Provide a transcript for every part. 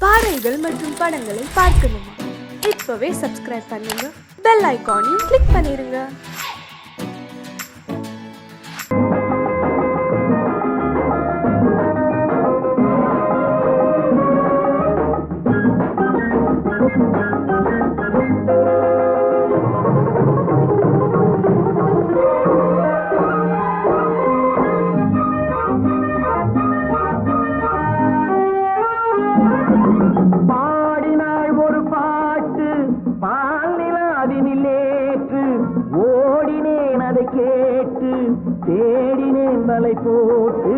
பாடல்கள் மற்றும் படங்களை பார்க்கணுமா? இப்பவே சப்ஸ்கிரைப் பண்ணுங்க, பெல் ஐகானையும் கிளிக் பண்ணிருங்க. தேடினேன் வலை போட்டு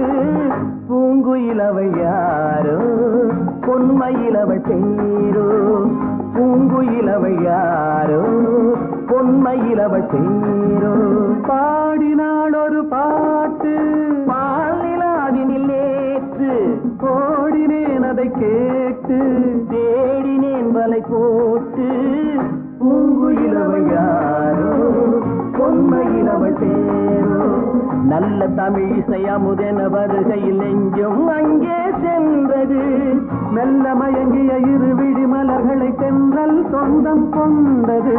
பூங்குயிலவை யாரோ பொன்மையிலவை பேரோ பூங்குயிலவை யாரோ பொன்மையிலவை பேரோ பாடினாள் ஒரு பாட்டு பாலிலாவினில் நேற்று ஓடினேன் அதை கேட்டு தேடினேன் வலை போட்டு பூங்குயிலவை யாரோ பொன்மையிலவை பேரோ நல்ல தமிழ் இசை அமுதென வருகையில் நெஞ்சும் அங்கே சென்றது. மெல்ல மயங்கிய இரு விழி மலர்களை தென்றல் சொந்தம் கொண்டது.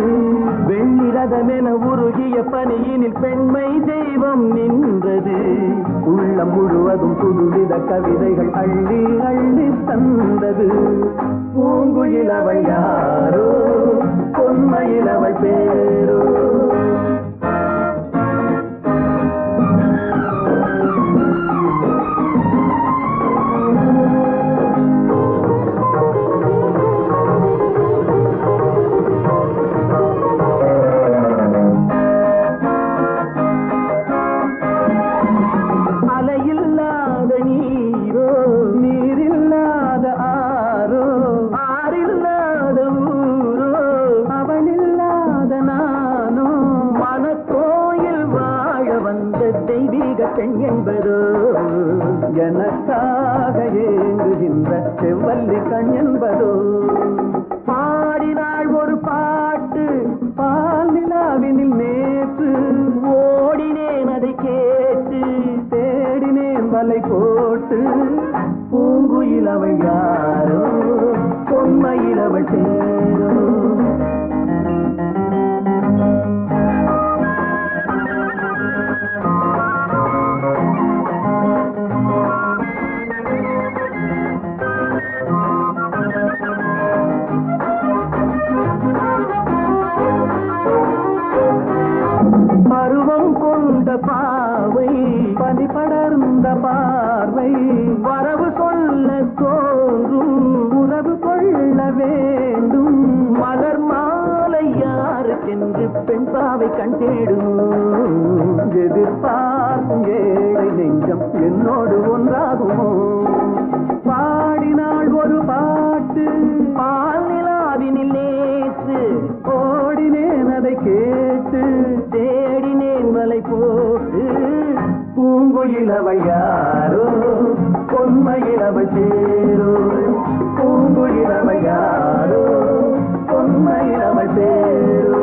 வெள்ளிரதமென உருகிய பனியினில் பெண்மை தெய்வம் நின்றது. உள்ளம் முழுவதும் புதுவித கவிதைகள் அள்ளி அள்ளி தந்தது. பூங்குயிலவள் யாரோ பொன்மையிலவள் பேரோ. பெண் என்பதோ எனக்காக ஏங்குகின்ற செவ்வல்லி கண் என்பதோ. பாடினாள் ஒரு பாட்டு பால் நிலாவினில் நேற்று ஓடினேன் அதை கேட்டு தேடினேன் வலை போட்டு பூங்குயிலவள் யாரோ பொன்மையிலவள் பேரோ. பருவம் கொண்ட பாவை பனி படர்ந்த பார்வை வரவு சொல்ல தோன்றும் உறவு கொள்ள வேண்டும். மலர் மாலை யாருக்கென்று பெண் பாவை கண் தேடும். எதிர்பார்க்கும் ஏழை நெஞ்சம் என்னோடு ஒன்றாகுமோ. பாடினாள் ஒரு பாட்டு பால் நிலாவினில் நேற்று ஓடினேன் அதை கேட்டு தேடினேன் வலை போட்டு பூங்குயிலவள் யாரோ பொன்மையிலவள் பேரோ பூங்குயிலவள் யாரோ பொன்மையிலவள் பேரோ.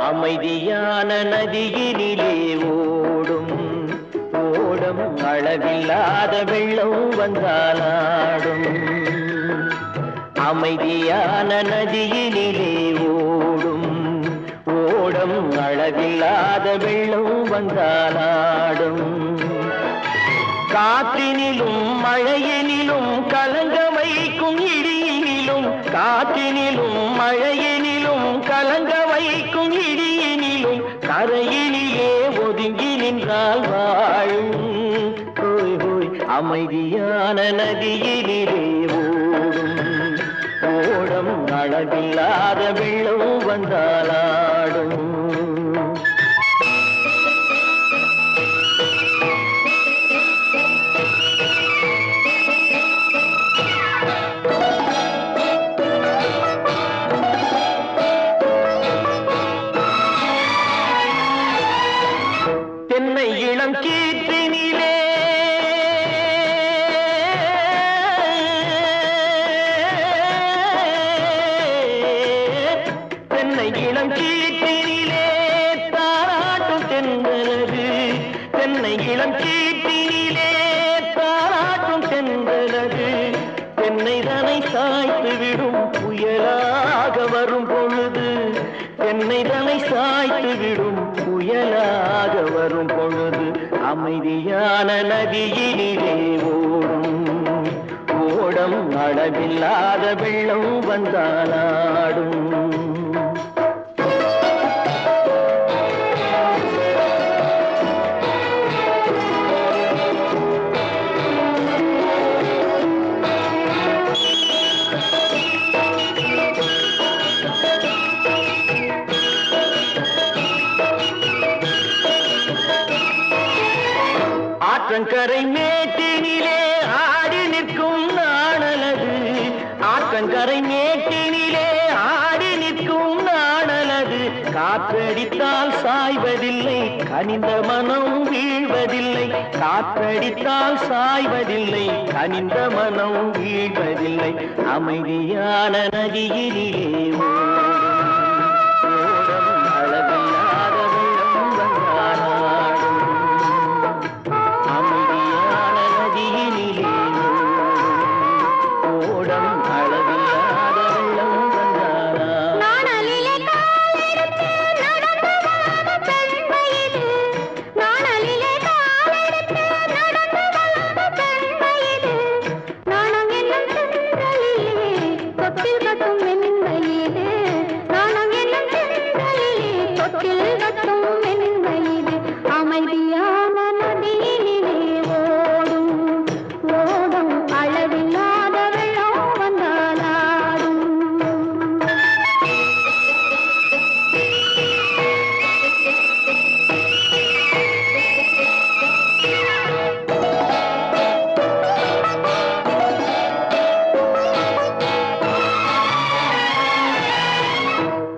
அமைதியான நதியினிலே ஓடும் ஓடும் அளவில்லாத வெள்ளம் வந்தாலாடும். அமைதியான நதியினிலே ஓடும் ஓடும் ஓடம் அழகில்லாத வெள்ளம் வந்தாலாடும். காற்றினிலும் மழையினிலும் கலங்க வைக்கும் இடியினிலும், காற்றினிலும் மழையினிலும் கலங்க வைக்கும் இடியினிலும் கரையினிலே ஒதுங்கி நின்றால் வாழும். ஹோய் ஹோய் அமைதியான நதியினிலே ஓடும் ஓடம் அழகில்லாத வெள்ளம் வந்தாலாடும். தென்னை இளம் கீற்றினிலே தென்னை இளம் கீற்றினிலே தாராட்டும் தென்றலது, தென்னை இளம் கீற்றினிலே தாராட்டும் தென்றலது. தென்னை தனை சாய்த்து விடும் புயலாக வரும் பொழுது, தென்னை தனை சாய்த்து விடும் புயலாக வரும் பொழுது அமைதியான நதியினிலே ஓடும் ஓடம் அளவில்லாத வெள்ளம் வந்தாலாடும். ஆற்றங்கரை மேட்டினிலே ஆடி நிற்கும் நாணலது, ஆற்றங்கரை மேட்டினிலே ஆடி நிற்கும் நாணலது. காற்றடித்தால் சாய்வதில்லை, கனிந்த மனம் வீழ்வதில்லை. காற்றடித்தால் சாய்வதில்லை, கனிந்த மனம் வீழ்வதில்லை. அமைதியான நதியினிலே ஓடும் அளவில்லாத வெள்ளம் வந்தாலாடும். அமைதியான நதியினிலே ஓடம் அளவில்லாத வெள்ளம் வந்தாலாடும். அமைதியான நதியினிலே ஓடும் ஓடும் அளவில்லாத வெள்ளம் வந்தாலாடும்.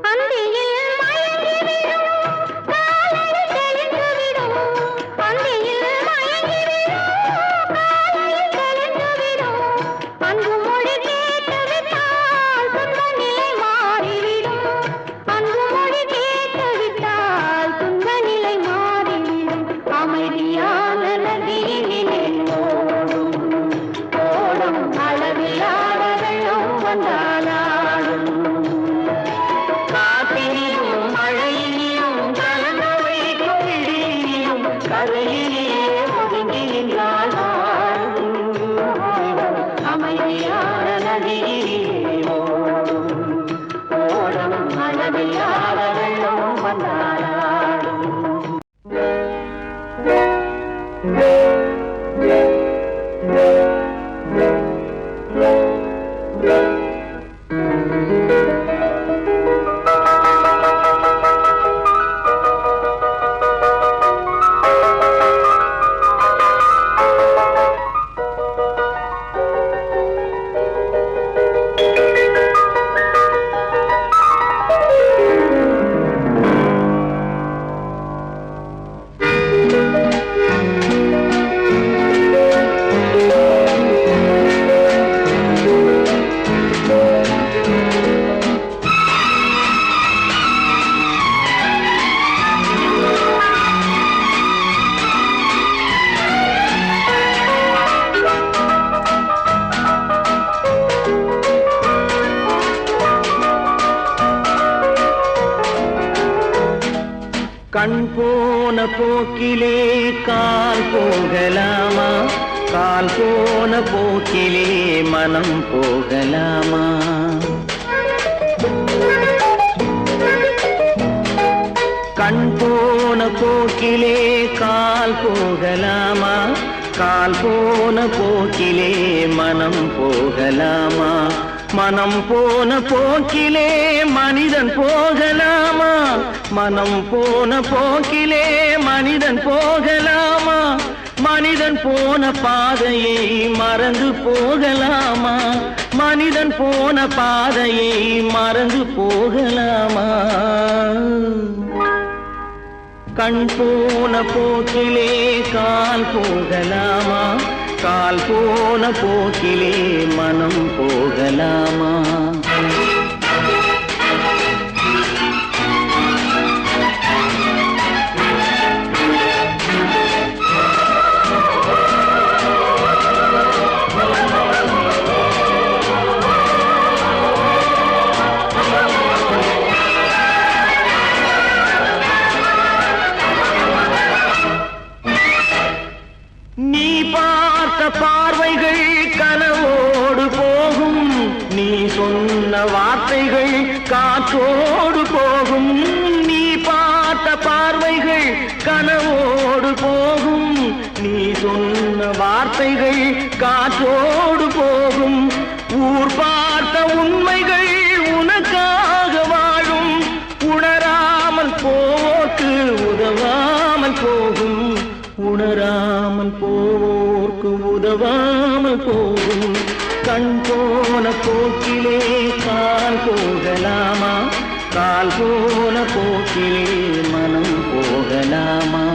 அந்தியில் மயங்கிவிடும் காலையில் தெளிந்துவிடும், அந்தியில் மயங்கிவிடும் காலையில் தெளிந்துவிடும். அன்பு மொழி கேட்டுவிட்டால் துன்ப நிலை மாறிவிடும், அன்பு மொழி கேட்டுவிட்டால் துன்ப நிலை மாறிவிடும். அமைதியான நதியினிலே ஓடும் ஓடும் அளவில்லாத வெள்ளம் வந்தாலாடும். காற்றினிலும் மழையினிலும் கலங்க வைக்கும் இடியினிலும் கரையிலே ஒதுங்கி நின்றால் வாழும். அமைதியான நதியிலே ஓடும் ஓடும் அளவில்லாத வெள்ளம் வந்தாலாடும். கண் போன போக்கிலே கால் போகலாமா, கால் போன போக்கிலே மனம் போகலாமா? கண் போன போக்கிலே கால் போகலாமா, கால் போன போக்கிலே மனம் போகலாமா? மனம் போன போக்கிலே மனிதன் போகலாமா, மனம் போன போக்கிலே மனிதன் போகலாமா? மனிதன் போன பாதையை மறந்து போகலாமா, மனிதன் போன பாதையை மறந்து போகலாமா? கண் போன போக்கிலே கால் போகலாமா, கால் போன போக்கிலே மனம் போகலாமா? நீ பார்த்த பார்வைகள் கனவோடு போகும், நீ சொன்ன வார்த்தைகள் காற்றோடு போகும். நீ பார்த்த பார்வைகள் கனவோடு போகும், நீ சொன்ன வார்த்தைகள் காற்றோடு போகும். ஊர் பார்த்த உண்மைகள் உனக்காக வாழும், உணராமல் போக்கு உதவாமல் போகும், உணராமல் போவோர்க்கு உதவாமல் போகும். கண் போன போக்கிலே கால் போகலாமா, கால் போன போக்கிலே மனம் போகலாமா?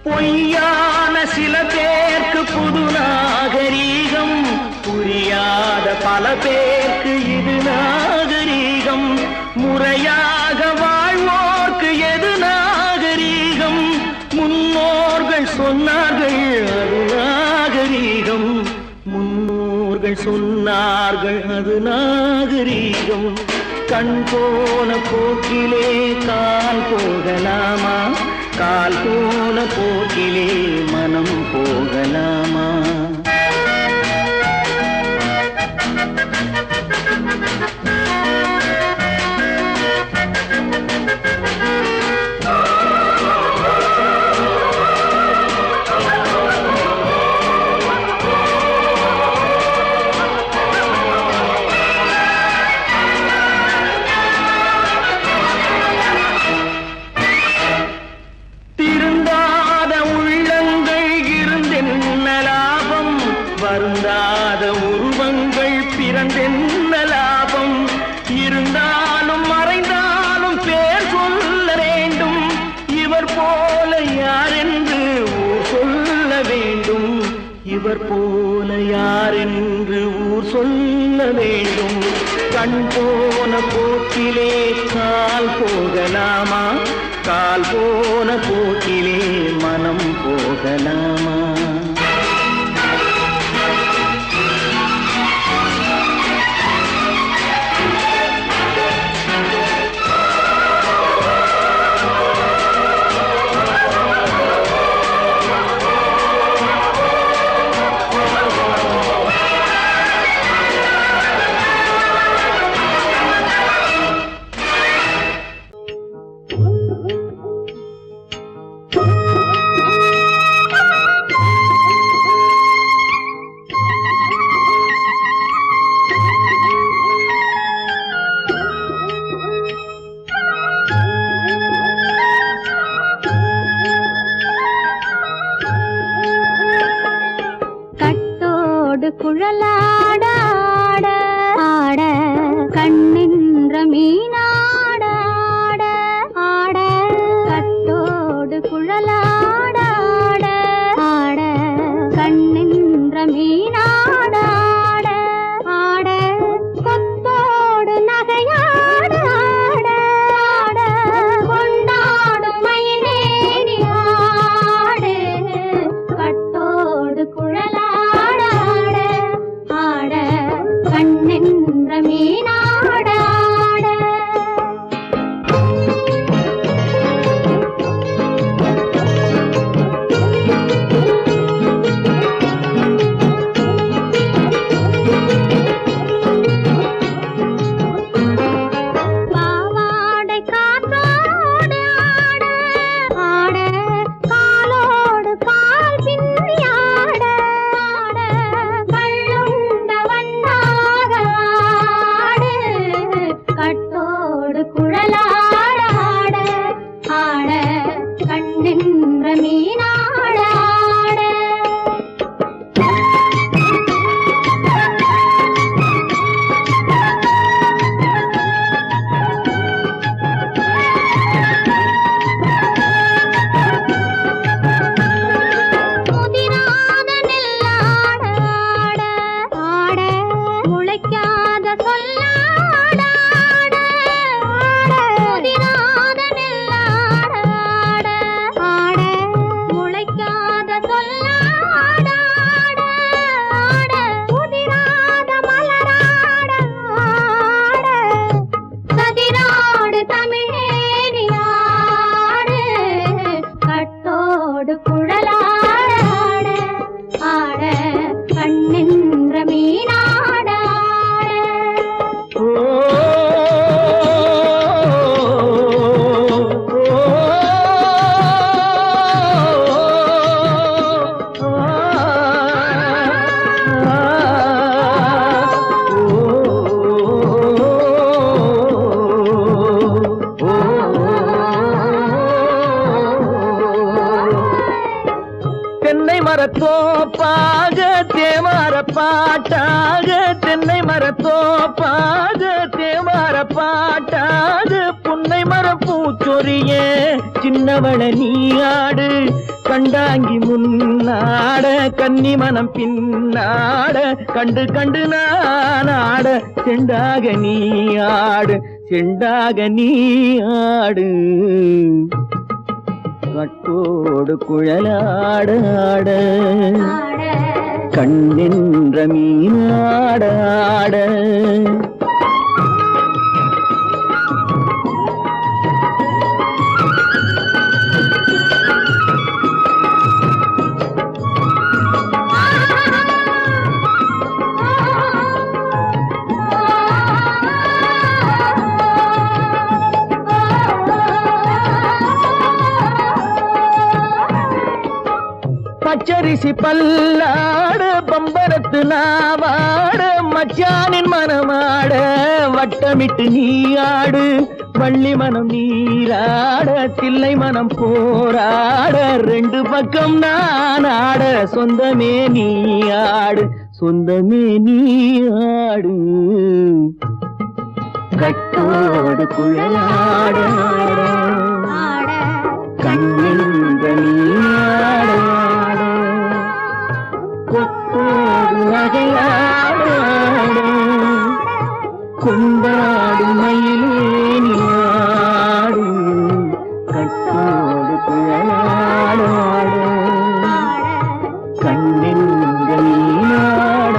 பொய்யான சில பேருக்கு புது நாகரீகம், புரியாத பல பேருக்கு இது நாகரீகம். முறையாக வாழ்வோர்க்கு எது நாகரீகம்? முன்னோர்கள் சொன்னார்கள் அது நாகரீகம், முன்னோர்கள் சொன்னார்கள் அது நாகரீகம். கண் போன போக்கிலே கால் போகலாமா, கால் போன போக்கிலே மனம் போகலாமா? திருந்தாத உள்ளங்கள் இருந்தென்ன லாபம், வருந்தாத உருவங்கள் பிறந்தென்ன லாபம்? இருந்தாலும் மறைந்தாலும் பேர் சொல்ல வேண்டும், இவர் போல யாரென்று ஊர் சொல்ல வேண்டும், இவர் போல யாரென்று ஊர் சொல்ல வேண்டும். கண் போன போக்கிலே கால் போகலாமா, கால் போன போக்கிலே மனம் போகலாமா? மீனாட பாவாடை காத்தோடு ஆட ஆட காலோடு கால் பின்னி ஆட ஆட கள்ளுண்ட வண்ணாக ஆடு கட்டோடு குழலாட ஆட ஆட கண்ணின்ற மீனாட ஆட முதிராத நெல்லாட ஆட ஆட முளைக்காத சொல்லாட ஆட ஆட முதிராத நெல்லாட ஆட ஆட முளைக்காத சொல்லாட ஆட ஆட முதிராத மலராட ஆட கதிராடு தமிழேனி ஆடு கட்டோடு குழலாட ஆட கண்ணின்ற மீனாட தென்னை மரத்தோப்பாக தேமார பாட்டாக தென்னை மரத்தோப்பாக தேமார பாட்டாக புன்னை மரம் பூச்சொரிய சின்னவள நீயாடு கண்டாங்கி முன்னாட கன்னி மனம் பின்னாட கண்டு கண்டு நானாட செண்டாக நீயாடு செண்டாக நீயாடு கட்டோடு குழலாட ஆட கண்ணின்ற மீனாட ஆட பச்சரிசி பல்லாட பம்பரத்து நாவாட மச்சானின் மனமாட வட்டமிட்டு நீயாடு வள்ளி மனம் நீராட தில்லை மனம் போராட ரெண்டு பக்கம் நான் ஆட சொந்தமே நீயாடு சொந்தமே நீயாடு கட்டோடு குழலாட கண்ணின்ற நீயாட கொத்தோடு நகையாட கொண்டாடு மயிலேனியாடு கட்டோடு குழலாட கண்ணின்ற நீயாட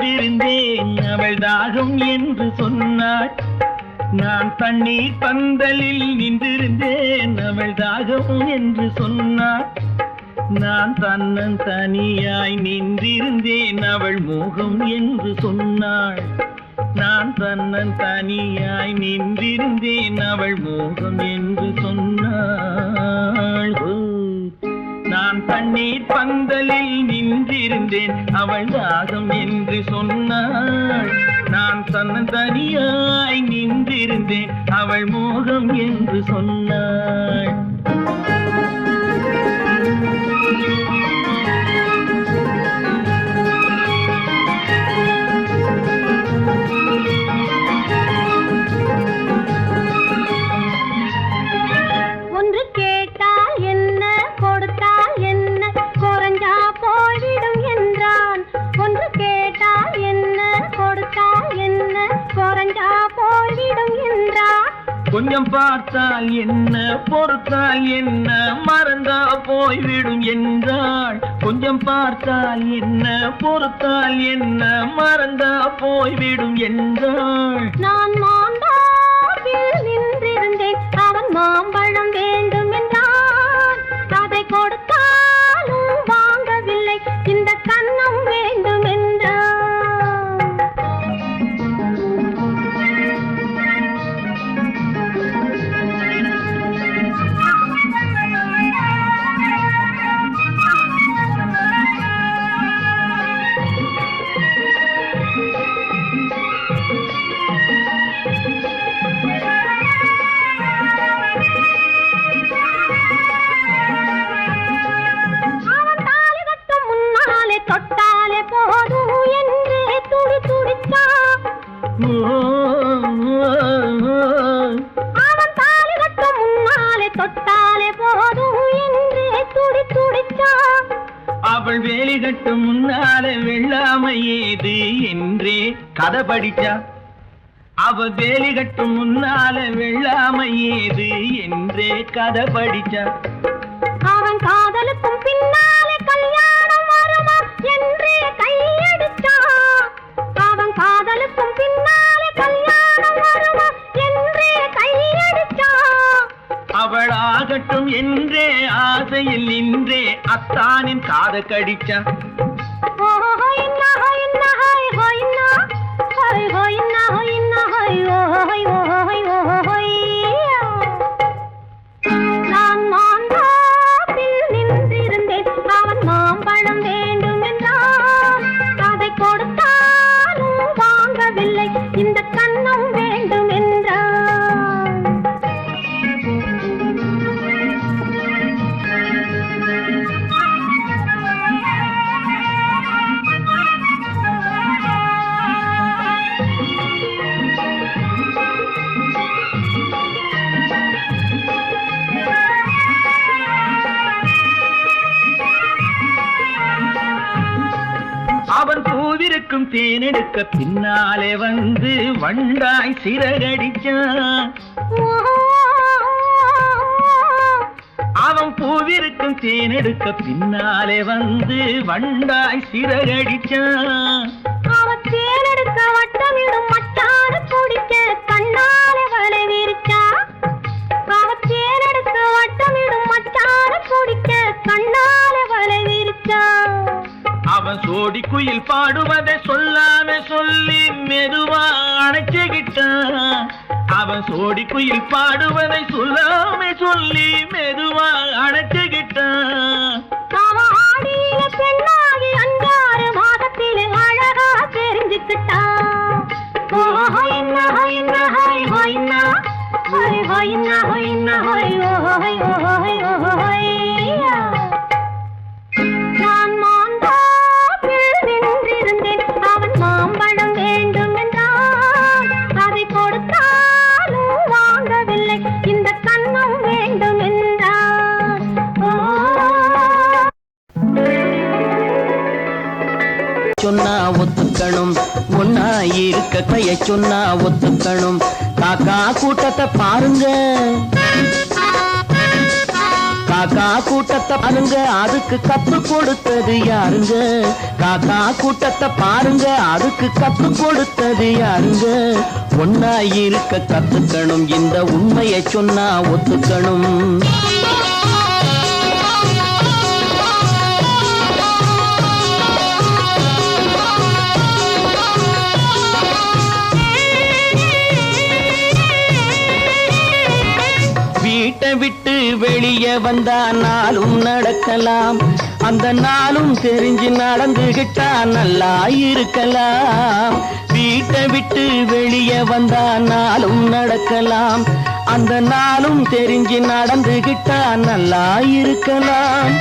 நின்றிருந்தேன் அவள் தாகம் என்று சொன்னாள். நான் தண்ணீர் பந்தலில் நின்றிருந்தேன் அவள் தாகம் என்று சொன்னாள். நான் தன்னன் தனியாய் நின்றிருந்தேன் அவள் மோகம் என்று சொன்னாள். நான் தன்னன் தனியாய் நின்றிருந்தேன் அவள் மோகம் என்று சொன்னாள். நான் தண்ணீர் பந்தலில் நின்றிருந்தேன் அவள் தாகம் என்று சொன்னாள். நான் தன்னன் தனியாய் நின்றிருந்தேன் அவள் மோகம் என்று சொன்னாள். ஒன்று கேட்டால் என்ன கொடுத்தால் என்ன குறைஞ்சா போய்விடும் என்றான். ஒன்று கேட்டால் என்ன கொடுத்தால் என்ன குறைஞ்சா போய்விடும் என்றான். கொஞ்சம் பார்த்தால் என்ன பொறுத்தால் என்ன மறந்தா போய்விடும் என்றாள். கொஞ்சம் பார்த்தால் என்ன பொறுத்தால் என்ன மறந்தா போய்விடும் என்றாள். நான் மாந்தாவில் நின்றிருந்தேன் அவன் மாம்பழம் வேண்டும் என்றான். அதை கொடுத்தாலும் வாங்கவில்லை இந்த கன்னம் வேண்டும் என்றான். தொட்டாலே போதும் என்றே துடி துடித்தான். அவன் தாலி கட்டும் முன்னாலே தொட்டாலே போதும் என்றே துடி துடித்தான். அவள் வேலி கட்டும் முன்னாலே வெள்ளாமை ஏது என்றே கதை படிச்சா. அவள் வேலி கட்டும் முன்னாலே வெள்ளாமை ஏது என்றே கதை படிச்சா. அவன் காதலுக்கும் பின்னாலே கல்யாணம் வருமா என்றே கையடிச்சான். அவன் காதலுக்கும் பின்னாலே கல்யாணம் வருமா என்றே கையடிச்சான். அவள் ஆகட்டும் என்றே ஆசையில் நின்றே அத்தானின் காத கடிச்சா. நான் மாந்தாப்பில் நின்றிருந்தேன் அவன் மாம்பழம் வேண்டும் என்றான். அதை கொடுத்தாலும் வாங்கவில்லை இந்த கன்னம் வேண்டும் என்றான். அவன் பூவிருக்கும் தேனெடுக்க பின்னாலே வந்து வண்டாய் சிறகடிச்சான். அவன் பூவிருக்கும் தேனெடுக்க பின்னாலே வந்து வண்டாய் சிறகடிச்சான். அவன் தேனெடுக்க வட்டமிடும் மச்சான குடிக்க கண்ணாலே வலை விரிச்சா. அவன் தேனெடுக்க வட்டமிடும் மச்சான குடிக்க கண்ணாலே வலை விரிச்சா. அவன் சோடி குயில் பாடுவதை சொல்லாம சொல்லி மெதுவா அணைச்சுக்கிட்டான். அவன் சோடி குயில் பாடுவதை சொல்லாம சொல்லி மெதுவா அணைச்சுக்கிட்டான். அவன் ஆடியில பெண்ணாகி 5-6 மாதத்திலே அழகா தெரிஞ்சுக்கிட்டான். நான் மாந்தாப்பில் நின்றிருந்தேன் அவன் மாம்பழம் வேண்டும் என்றான். அதை கொடுத்தாலும் வாங்கவில்லை இந்த கன்னம் வேண்டும் என்றான். சொன்னா ஒத்துக்கணும், ஒன்னா இருக்க கைய சொன்னா ஒத்துக்கணும். காக்கா கூட்டத்தை பாருங்க, காக்கா கூட்டத்தை பாருங்க அதுக்கு கத்து கொடுத்தது யாருங்க காக்கா கூட்டத்தை பாருங்க அதுக்கு கத்து கொடுத்தது யாருங்க ஒன்னா இருக்க கத்துக்கணும் இந்த உண்மையை சொன்னா ஒத்துக்கணும் வீட்டை விட்டு வெளியே வந்தா நாளும் நடக்கலாம் அந்த நாளும் தெரிஞ்சு நடந்துகிட்டா நல்லா இருக்கலாம் வீட்டை விட்டு வெளியே வந்தா நாளும் நடக்கலாம் அந்த நாளும் தெரிஞ்சு நடந்துகிட்டா நல்லா இருக்கலாம்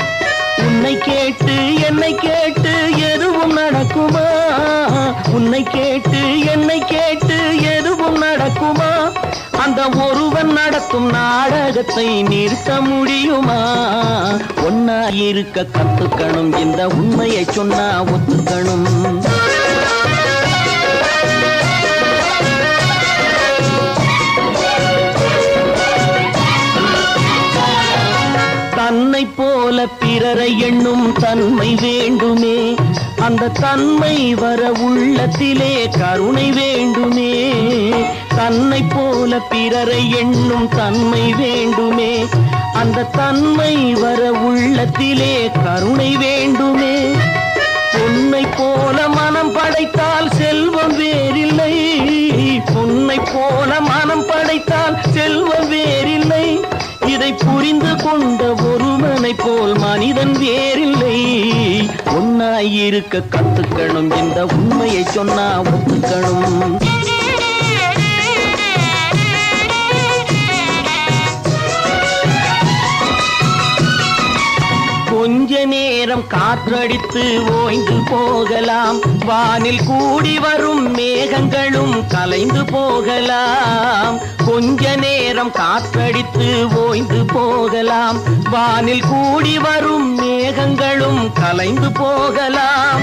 உன்னை கேட்டு என்னை கேட்டு எதுவும் நடக்குமா உன்னை கேட்டு என்னை கேட்டு எதுவும் நடக்குமா அந்த ஒருவன் நடத்தும் நாடகத்தை நிறுத்த முடியுமா ஒன்னா இருக்க கத்துக்கணும் இந்த உண்மையை சொன்னா ஒத்துக்கணும் தன்னை போல பிறரை எண்ணும் தன்மை வேண்டுமே அந்த தன்மை வர உள்ளத்திலே கருணை வேண்டுமே தன்னை போல பிறரை எண்ணும் தன்மை வேண்டுமே அந்த தன்மை வர உள்ளத்திலே கருணை வேண்டுமே பொன்னை போல மனம் படைத்தால் செல்வம் வேறில்லை பொன்னை போல மனம் படைத்தால் செல்வம் வேறில்லை இதை புரிந்து கொண்ட ஒருவனை போல் மனிதன் வேறில்லை ஒன்னாயிருக்க கத்துக்கணும் இந்த உண்மையை சொன்னா ஒத்துக்கணும் கொஞ்ச நேரம் காற்றடித்து ஓய்ந்து போகலாம் வானில் கூடி வரும் மேகங்களும் கலைந்து போகலாம் கொஞ்ச நேரம் காற்றடித்து ஓய்ந்து போகலாம் வானில் கூடி வரும் மேகங்களும் கலைந்து போகலாம்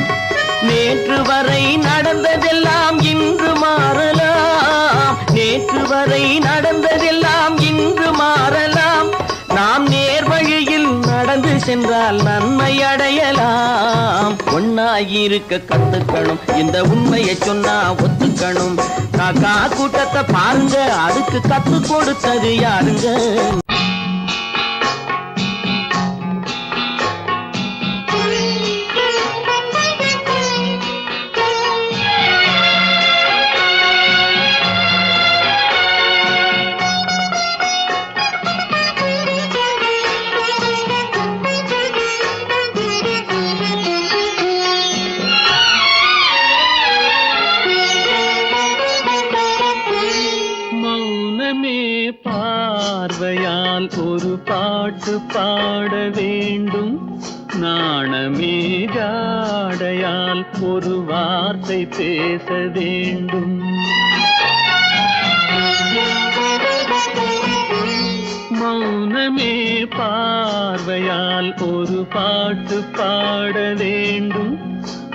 நேற்று வரை நடந்ததெல்லாம் இன்று மாறலாம் நேற்று வரை நடந்ததெல்லாம் இன்று மாறலாம் நாம் நேர் வழியில் நடந்து சென்றால் நன்மை அடையலாம் ஒன்னாயிருக்க கத்துக்கணும் இந்த உண்மையை சொன்னா ஒத்துக்கணும் காக்கா கூட்டத்தை பாருங்க அதுக்கு கத்து கொடுத்தது யாருங்க பார்வையால் ஒரு பாட்டு பாட வேண்டும் நாணமே ஜாடையால் ஒரு வார்த்தை பேச வேண்டும் மௌனமே பார்வையால் ஒரு பாட்டு பாட வேண்டும்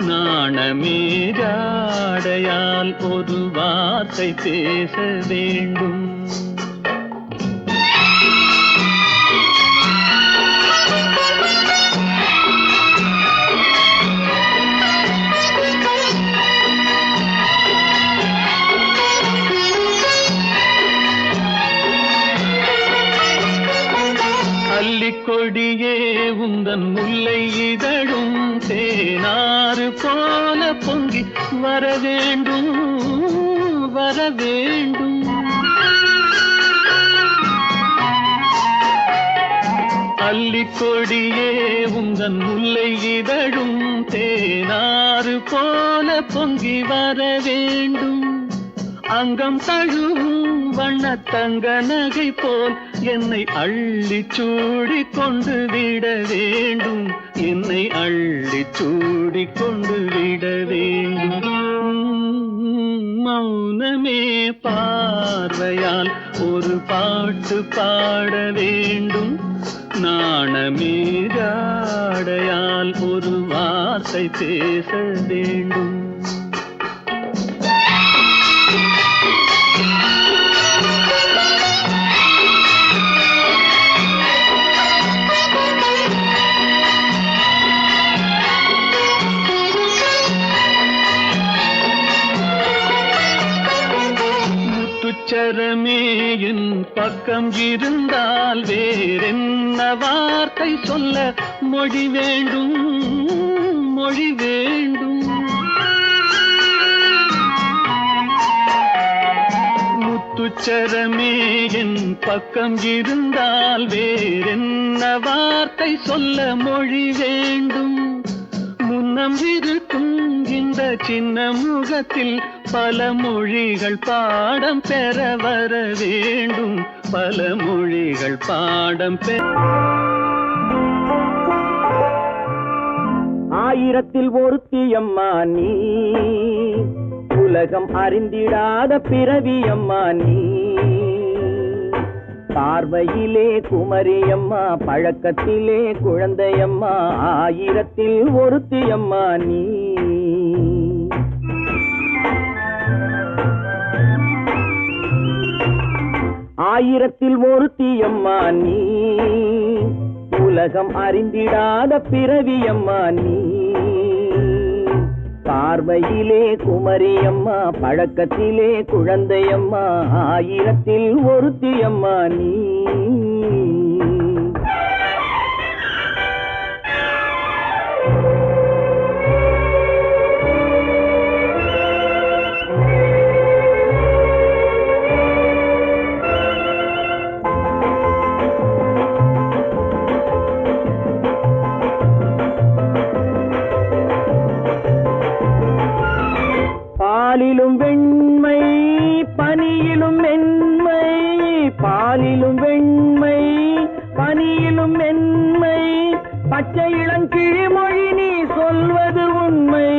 நாணமே ஜாடையால் ஒரு வார்த்தை பேச வேண்டும் கொடியே உந்தன் முல்லை இதழும் தேனாறு போல பொங்கி வர வேண்டும் வர வேண்டும் அல்லிக்கொடியே உந்தன் முல்லை இதழும் தேனாறு போல பொங்கி வர வேண்டும் அங்கம் தழுவும் வண்ணத்தங்க நகை போல் என்னை அள்ளி சூடி கொண்டு விட வேண்டும் என்னை அள்ளி சூடி கொண்டு விட வேண்டும் மௌனமே பார்வையால் ஒரு பாட்டு பாட வேண்டும் நாணமே ஜாடையால் ஒரு வார்த்தை பேச வேண்டும் முத்துச்சரமே என் பக்கம் இருந்தால் வேறென்ன வார்த்தை சொல்ல மொழி வேண்டும் மொழி வேண்டும். முத்துச்சரமே என் பக்கம் இருந்தால் வேறென்ன வார்த்தை சொல்ல மொழி வேண்டும். முன்னம் இருக்கும் இந்த சின்ன முகத்தில் பல மொழிகள் பாடம் பெற வர வேண்டும். பல மொழிகள் பாடம் பெற. ஆயிரத்தில் ஒருத்தி அம்மா நீ, உலகம் அறிந்திடாத பிறவி அம்மா நீ. பார்வையிலே குமரியம்மா, பழக்கத்திலே குழந்தையம்மா, ஆயிரத்தில் ஒருத்தி அம்மா நீ. ஆயிரத்தில் ஒருத்தி அம்மா நீ, உலகம் அறிந்திடாத பிறவி அம்மா நீ. பார்வையிலே குமரியம்மா, பழக்கத்திலே குழந்தையம்மா, ஆயிரத்தில் ஒருத்தி அம்மா நீ. பாலிலும் வெண்மை பனியிலும் மென்மை, பாலிலும் வெண்மை பனியிலும் மென்மை, பச்சை இளங்கிழிமொழி நீ சொல்வது உண்மை.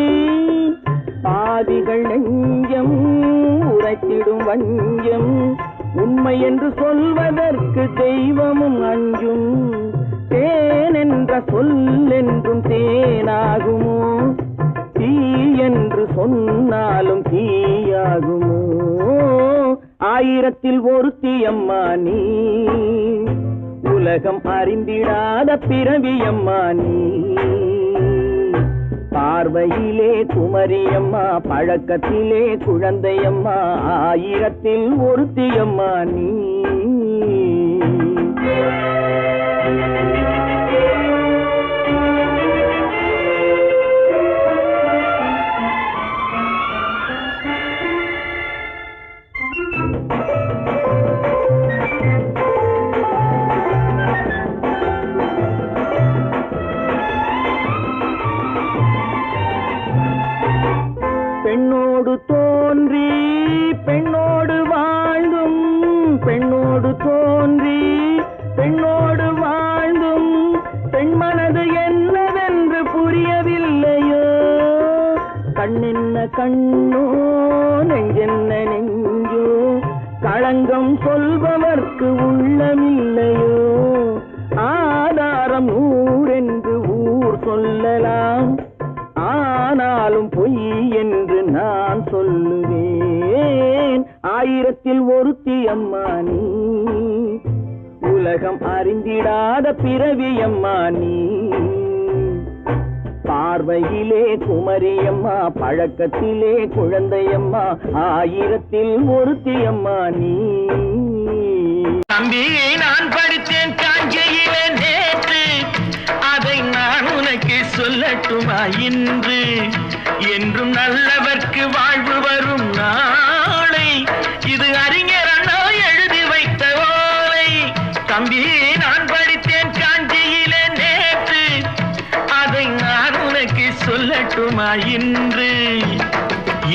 பாதிகள் நெஞ்சம் உரைத்திடும் வஞ்சம், உண்மை என்று சொல்வதற்கு தெய்வமும் அஞ்சும். தேன் என்ற சொல் என்றும் தேனாகுமோ, தீ என்று சொன்னாலும் தீயாகுமோ. ஆயிரத்தில் ஒருத்தி அம்மா நீ, உலகம் அறிந்திடாத பிறவி அம்மா நீ. பார்வையிலே குமரியம்மா, பழக்கத்திலே குழந்தையம்மா, ஆயிரத்தில் ஒருத்தி அம்மா நீ. பெண்ணோடு தோன்றி பெண்ணோடு வாழ்ந்தும், பெண்ணோடு தோன்றி பெண்ணோடு வாழ்ந்தும், பெண்மனது என்னவென்று புரியவில்லையோ. கண்ணென்ன கண்ணோ, நெஞ்சென்ன நெஞ்சோ, களங்கம் சொல்பவர்க்கு உள்ளமில்லையோ. ஆதாரம் ஊரென்று ஊர் சொல்லலாம், ஆனாலும் பொய் என்று நான் சொல்லுவேன். ஆயிரத்தில் ஒருத்தி அம்மா நீ, உலகம் அறிந்திடாத பிறவி அம்மா நீ. பார்வையிலே குமரியம்மா, பழக்கத்திலே குழந்தையம்மா, ஆயிரத்தில் ஒருத்தி அம்மா நீ. தம்பி நான் படித்தேன் காஞ்சியிலே நேற்று, அதை நான் உனக்கு சொல்லட்டுமா இன்று. என்றும் நல்லவர்க்கு வாழ்வு வரும் நாளை, இது அறிஞர் அண்ணா எழுதி வைத்த ஓலை. தம்பி நான் படித்தேன் காஞ்சியிலே நேற்று, அதை நான் உனக்கு சொல்லட்டுமா இன்று.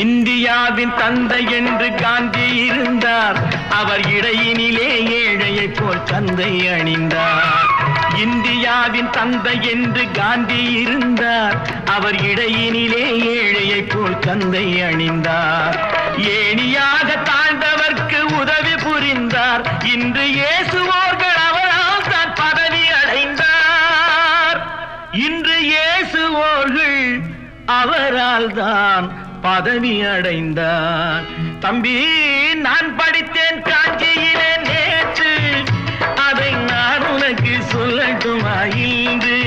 இந்தியாவின் தந்தை என்று காந்தி இருந்தார், அவர் இடையினிலே ஏழையை போல் தந்தை அணிந்தார். இந்தியாவின் தந்தை என்று காந்தி இருந்தார், அவர் இடையினிலே ஏழையை போல் தந்தை அணிந்தார். ஏணியாக தாழ்ந்தவர்க்கு உதவி புரிந்தார், இன்று இயேசுவோர்கள் அவரால் தான் பதவி அடைந்தார். இன்று இயேசுவோர்கள் அவரால் தான் பதவி அடைந்தார். தம்பி நான் படித்தேன் காஞ்சியிலே நேற்று, அதை நான் உனக்கு சொல்லட்டுமா இன்று.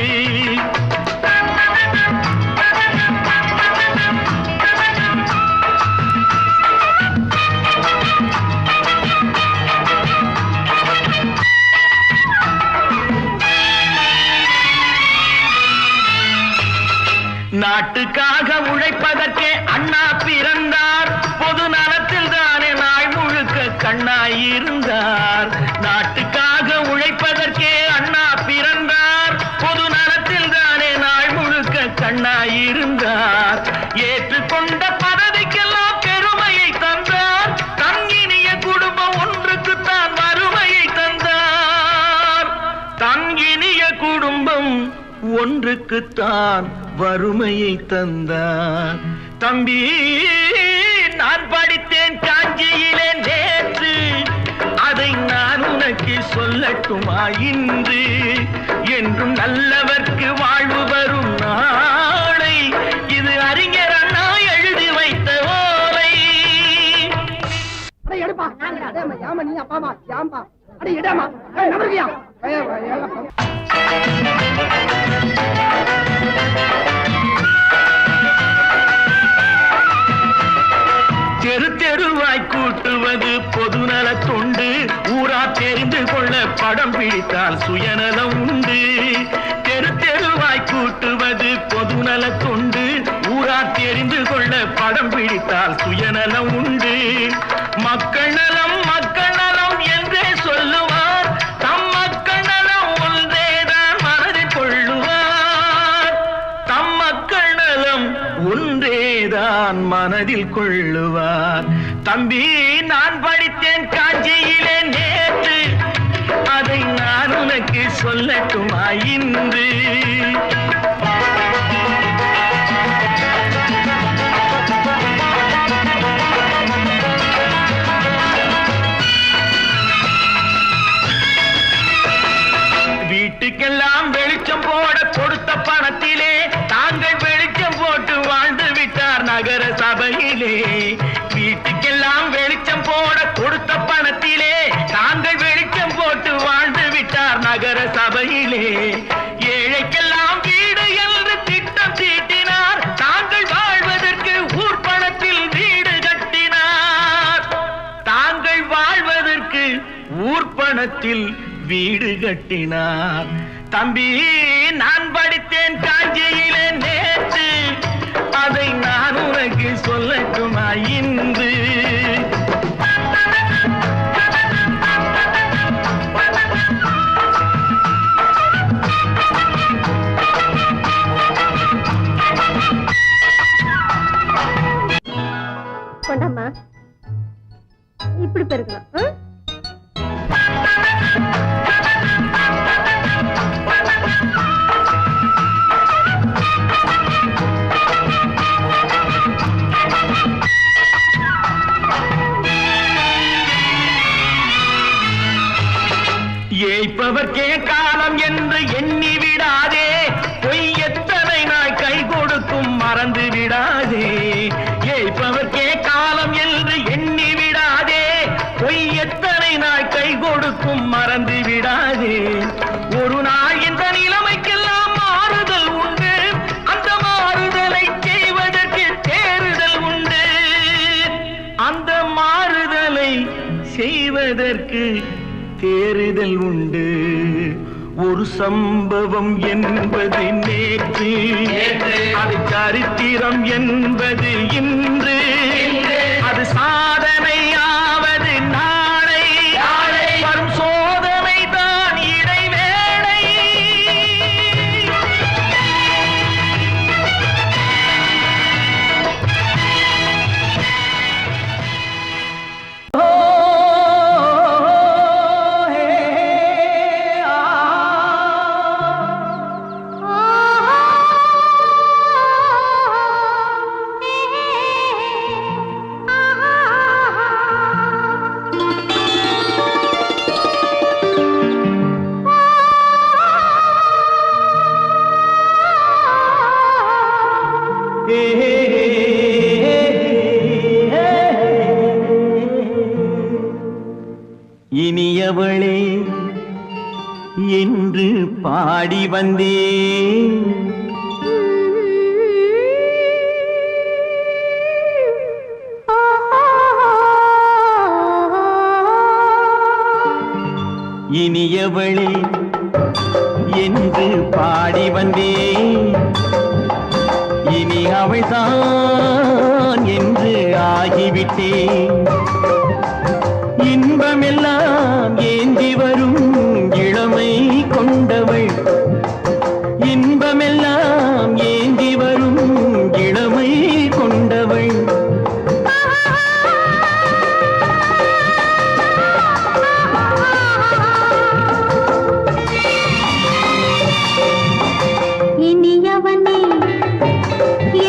நாட்டுக்காக உழைப்பதற்கே அண்ணா பிறந்தார். பொது நலத்தில் தானே நாள் முழுக்க கண்ணாயிருந்தார். நாட்டுக்காக உழைப்பதற்கே அண்ணா பிறந்தார். பொது நலத்தில் தானே நாள் முழுக்க கண்ணாயிருந்தார். ஏற்றுக்கொண்ட பதவிக்கெல்லாம் பெருமையை தந்தார். தங்கினிய குடும்பம் ஒன்றுக்குத்தான் வறுமையை தந்தார். தங்கினிய குடும்பம் ஒன்றுக்குத்தான் வறுமையை தந்தார். தம்பி, நான் படித்தேன் காஞ்சியிலே நேற்று, அதை நான் உனக்கு சொல்லட்டுமா இன்று? என்றும் நல்லவர்க்கு வாழ்வு வரும் நாளை, இது அறிஞர் அண்ணா எழுதி வைத்த ஓலை. தெரு தெருவாய் கூட்டுவது பொதுநல தொண்டு. ஊரா தெரிந்து கொள்ள படம் பிடித்தால் சுயநலம் உண்டு. தெரு தெருவாய் கூட்டுவது பொதுநல தொண்டு. ஊரா தெரிந்து கொள்ள படம் பிடித்தால் சுயநலம் உண்டு. மக்கள் நலம் மக்கள் நலம் என்றே சொல்லுவார். தம் மக்கள் நலம் ஒன்றேதான் மனதில் கொள்ளுவார். தம் மக்கள் நலம் ஒன்றேதான் மனதில் கொள்ளுவார். தம்பி, நான் படித்தேன் காஞ்சியிலே நேற்று, அதை நான் உனக்கு சொல்லட்டுமா இன்று? வீட்டுக்கெல்லாம் வெளிச்சம் போட கொடுத்த பணத்திலே தாங்கள் வெளிச்சம் போட்டு வாழ்ந்து விட்டார் நகர சபையிலே. வீட்டுக்கெல்லாம் வெளிச்சம் போட கொடுத்த பணத்திலே தாங்கள் வெளிச்சம் போட்டு வாழ்ந்து விட்டார் நகர சபையிலே. ஏழைக்கெல்லாம் வீடு என்று திட்டம் தீட்டினார். தாங்கள் வாழ்வதற்கு ஊர் பணத்தில் வீடு கட்டினார். தாங்கள் வாழ்வதற்கு ஊர் பணத்தில் வீடு கட்டினார். தம்பி, நான் படித்தேன் காஞ்சியிலே நேற்று, அதை நான் உனக்கு சொல்லட்டுமா இன்று? கொண்டாம்மா, இப்படி பெருக்கலாம். ஏய்ப்பவர்க்கே காலம் என்று எண்ணி விடாதே. பொய் எத்தனை நாய் கை கொடுக்கும் மறந்து விடாதே. ஏய்ப்பவர்க்கே காலம் என்று எண்ணி விடாதே. பொய் எத்தனை நாய் கை கொடுக்கும் மறந்து விடாதே. ஒரு நாள் இந்த நிலைமைக்கெல்லாம் மாறுதல் உண்டு. அந்த மாறுதலை செய்வதற்கு தேறுதல் உண்டு. அந்த மாறுதலை செய்வதற்கு தேறுதல் உண்டு. ஒரு சம்பவம் என்பது நேற்று, அது சரித்திரம் என்பது இன்று. அது சாதனையாவது நாளை, வரும் சோதனை தான் இடைவேளை. இனியவளே என்று பாடி வந்தேன். இனியவளே என்று பாடி வந்தேன். இனி அவள்தான் என்று ஆகிவிட்டேன். இன்பமெல்லாம் ஏந்தி வரும் இளமை கொண்டவள், இன்பமெல்லாம் ஏந்தி வரும் இளமை கொண்டவள். இனியவனே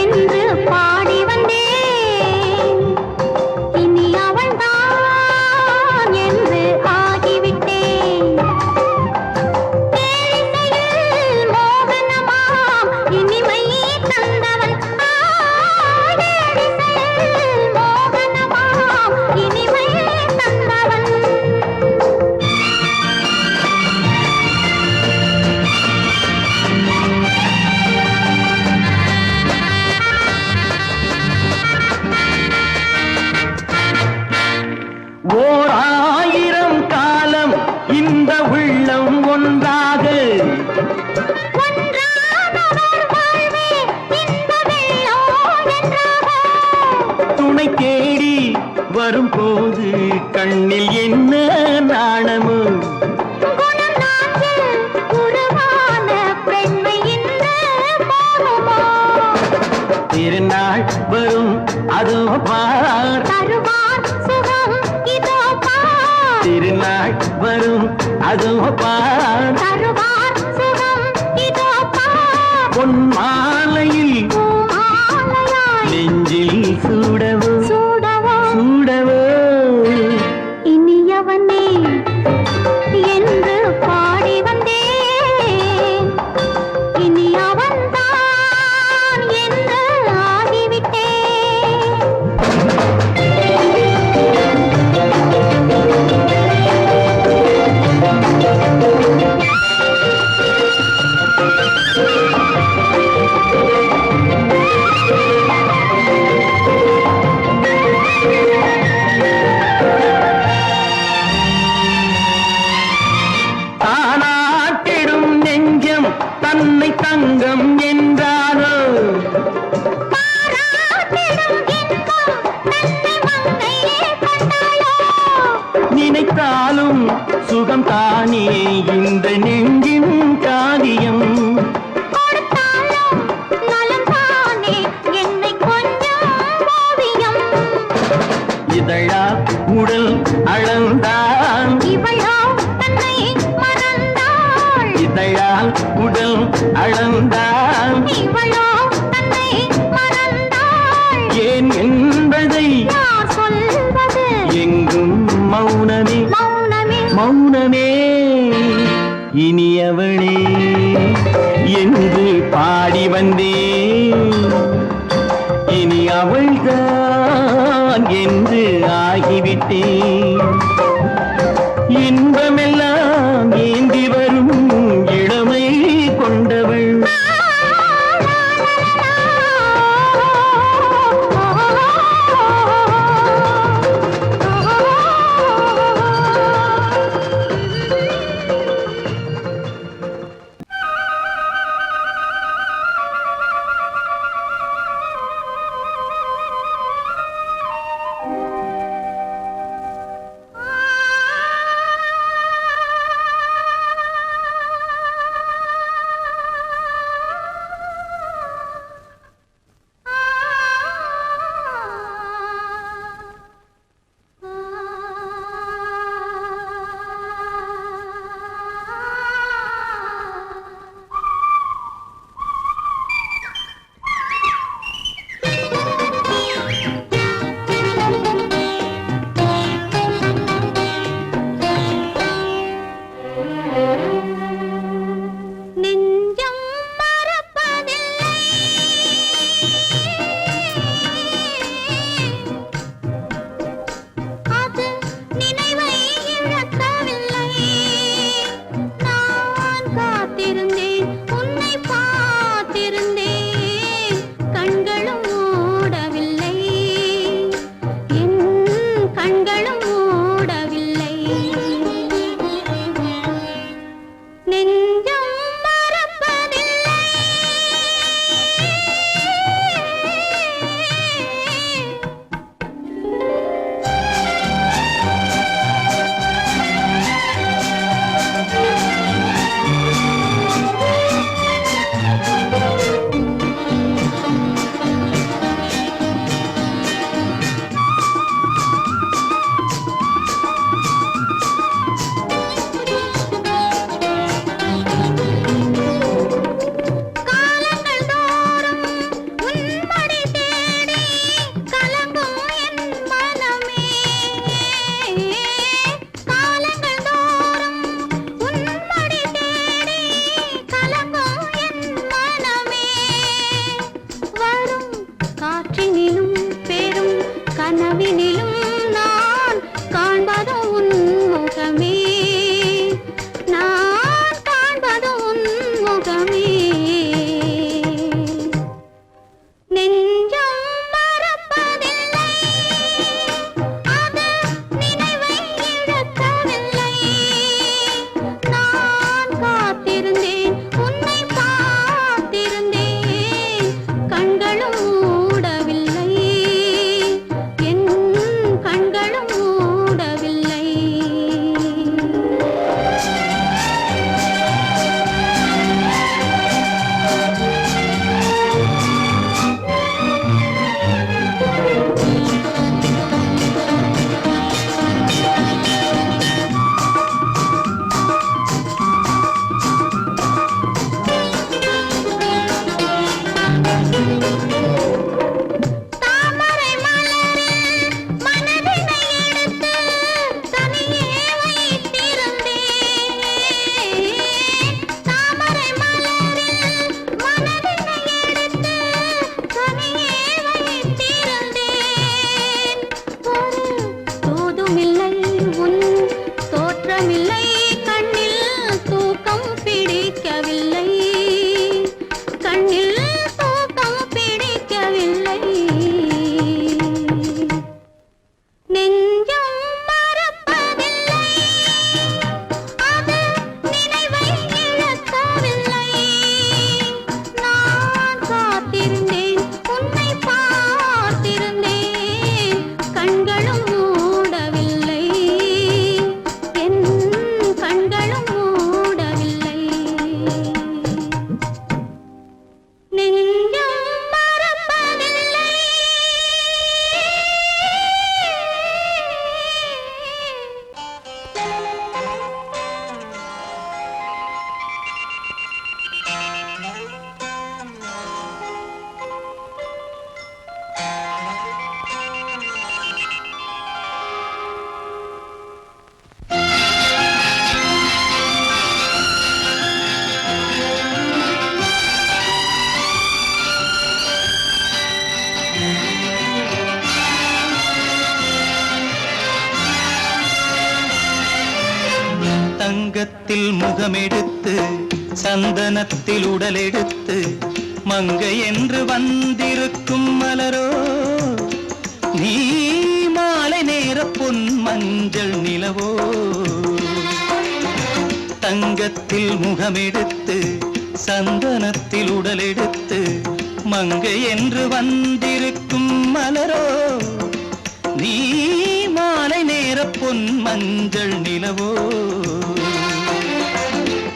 என்று பாடி வந்தேன், இனி அவள்தான் என்று ஆகிவிட்டேன். தேனிசையில் மோகனமாம் இனிமை தந்தவன், தேனிசையில் மோகனமாம் இனிமை தந்தவன். ஓர் ஆயிரம் காலம் இந்த உள்ளம் ஒன்றாக ஒன்றானவர் வாழ்வே இந்த வெள்ளம் என்றாக. துணை தேடி வரும்போது கண்ணில் என்ன நாணமோ, குணம் நாட்டில் உருவான பெண்மை இந்த மோகமோ. திருநாள் வரும் அதோ பார், தருவார் சுகம் இதோ பார், திருநாள் வரும் அதோ பார். தருவார் சுகம் இதோ பார். பொன் மாலையில் பூமாலையாய் நெஞ்சில் சூடவோ சூடவோ. சூடவோ. இனியவனே என்று பாடி வந்தேன், இனி அவன்தான் என்று ஆகிவிட்டேன். தானாட்டிடும் நெஞ்சம் தன்னை தங்கம் என்றாரோ, பாராட்டிடும் இன்பம் தன்னை மங்கையே கண்டாளோ. நினைத்தாலும் சுகம் தானே இந்த நெஞ்சின் காரியம். கொடுத்தாலும் நலம் தானே என்னை கொஞ்சம் ஓவியம். இதழா உடல் அளந்தான், இவளோ தன்னை மறந்தாள், இதழால் உடல் அளந்தான். இவளோ தன்னை மறந்தாள். ஏன் என்பதை யார் சொல்வது எங்கும் மௌனமே மௌனமே. மௌனமே. இனியவளே என்று பாடி வந்தேன், இனி அவள்தான் என்று ஆகிவிட்டேன். இன்பமெல்லாம் ஏந்தி வரும் இளமை கொண்டவள். கனவினிலும் நான் காண்பது உன் முகமே, நான் காண்பது உன் முகமே. நெஞ்சம் மறப்பதில்லை, அது நினைவை இழக்கவில்லை. நான் காத்திருந்தேன், உன்னை பார்த்திருந்தேன், கண்களும் மூடவில்லை, என் கண்களும் மூடவில்லை. தாமரை மலரில் மனதினை எடுத்து தனியே வைத்திருந்தேன். தாமரை மலரில் மனதினை எடுத்து தனியே வைத்திருந்தேன். ஒரு தூதுமில்லை, உன் தோற்றமில்லை, கண்ணில் தூக்கம் பிடிக்கவில்லை, கண்ணில் தூக்கம் பிடிக்கவில்லை. நெஞ்சம் மறப்பதில்லை, அது நினைவை இழக்கவில்லை. நான் காத்திருந்தேன், உன்னை பார்த்திருந்தேன், கண்களும் மூடவில்லை, என் கண்களும் மூடவில்லை. நெஞ்சம் மறப்பதில்லை. தங்கத்தில் முகமெடுத்து சந்தனத்தில் உடலெடுத்து மங்கை என்று வந்திருக்கும் மலரோ, நீ மாலை நேர பொன் மஞ்சள் நிலவோ. தங்கத்தில் முகமெடுத்து சந்தனத்தில் உடலெடுத்து மங்கை என்று வந்திருக்கும் மலரோ, நீ மாலை நேர பொன் மஞ்சள் நிலவோ.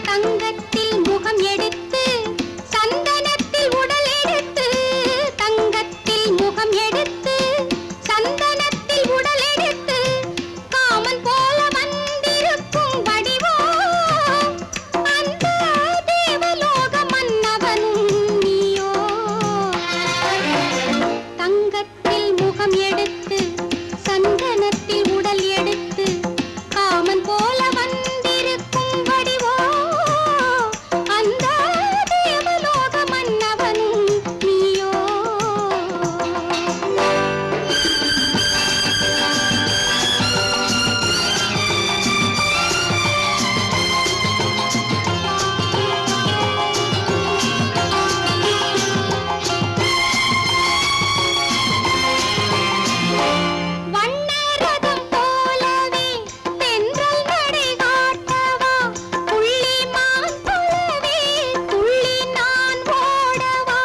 தங்கத்தில் முகம் எடுத்து சந்தனத்தில் உடல் எடுத்து, தங்கத்தில் முகம் எடுத்து சந்தனத்தில் உடல் எடுத்து, காமன் போல வந்திருக்கும் வடிவோ, அந்த தேவலோக மன்னவனும் நீயோ. தங்கத்தில் முகம் எடுத்து சந்தனத்தில் உடல் எடுத்து, காமன் போல வந்திருக்கும் வடிவோ, அந்த தேவலோக மன்னவனும் நீயோ. வண்ணரதம் போலவே தென்றல் நடை காட்டவா, புள்ளிமான் போலவே துள்ளி நான் ஓடவா.